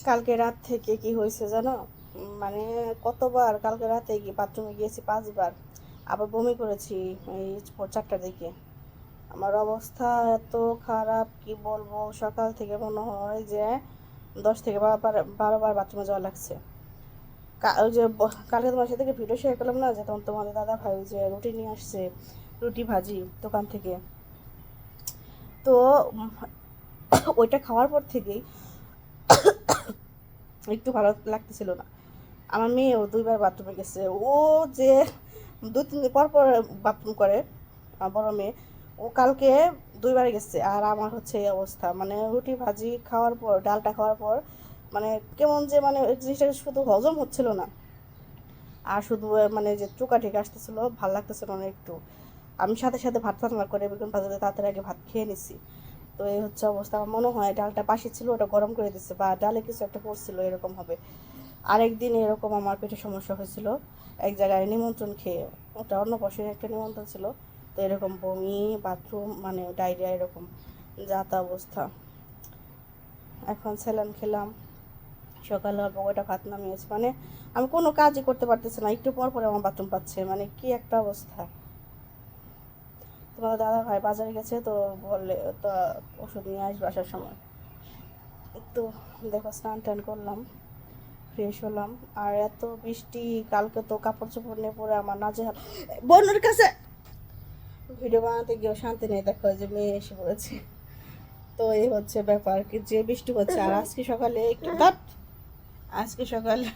কালকে রাত থেকে কি হয়েছে জানো? মানে কতবার কালকে রাতে গিয়ে বাথরুমে গিয়েছি 5 বার, আবার বমি করেছি এই ভোর 4টার দিকে। আমার অবস্থা এত খারাপ কি বলবো, সকাল থেকে মনে হয় যে 10 থেকে 12 বার বাথরুমে যাওয়া লাগছে। ওই যে কালকে তোমার সাথে ভিডিও শেয়ার করলাম না, যে তখন তোমাদের দাদা ভাই ওই যে রুটি নিয়ে আসছে, রুটি ভাজি দোকান থেকে। তো ওইটা খাওয়ার পর থেকেই একটু ভালো লাগতেছিল না। আমার মেয়েও 2বার বাথরুমে গেছে। ও যে 2-3 দিন পর পর বাথরুম করে, বড় মেয়ে। ও কালকে 2বার গেছে, আর আমার হচ্ছে এই অবস্থা। মানে রুটি ভাজি খাওয়ার পর, ডালটা খাওয়ার পর মানে কেমন যে, মানে এই জিনিসটা শুধু হজম হচ্ছিল না, আর শুধু মানে যে চোকা ঠিক আসতেছিল, ভাল লাগতেছিল না একটু। আমি সাথে সাথে ভাত রান্না করে বেগুন ভাজাতে তাড়াতাড়ি আগে ভাত খেয়ে নিছি। তো এই হচ্ছে অবস্থা। আমার মনে হয় ডালটা বাসি ছিল, ওটা গরম করে দিচ্ছে, বা ডালে কিছু একটা পড়ছিল, এরকম হবে। আরেকদিন এরকম আমার পেটে সমস্যা হয়েছিল এক জায়গায় নিমন্ত্রণ খেয়ে। ওটা অন্নপ্রাশনের একটা নিমন্ত্রণ ছিল। তো এরকম বমি, বাথরুম, মানে ডায়রিয়া, এরকম যা তা অবস্থা। এখন স্যালাইন খেলাম, সকালে অল্প কয়টা ভাত নামিয়েছে। মানে আমি কোনো কাজই করতে পারতেছি না, একটু পর পরে আমার বাথরুম পাচ্ছে। মানে কি একটা অবস্থা। তোমাদের দাদা ভাই বাজারে গেছে, তো বললে তো ওষুধ নিয়ে আসবে আসার সময়। তো দেখো, স্নান টান করলাম, ফ্রেশ হলাম। আর এত বৃষ্টি, কালকে তো কাপড় চোপড় নিয়ে পরে আমার নাজেহাল। বোনের কাছে ভিডিও বানাতে গিয়েও শান্তি নেই, দেখো যে মেয়ে এসে পড়েছে। তো এই হচ্ছে ব্যাপার, কি যে বৃষ্টি হচ্ছে। আর আজকে সকালে একটু আজকে সকালে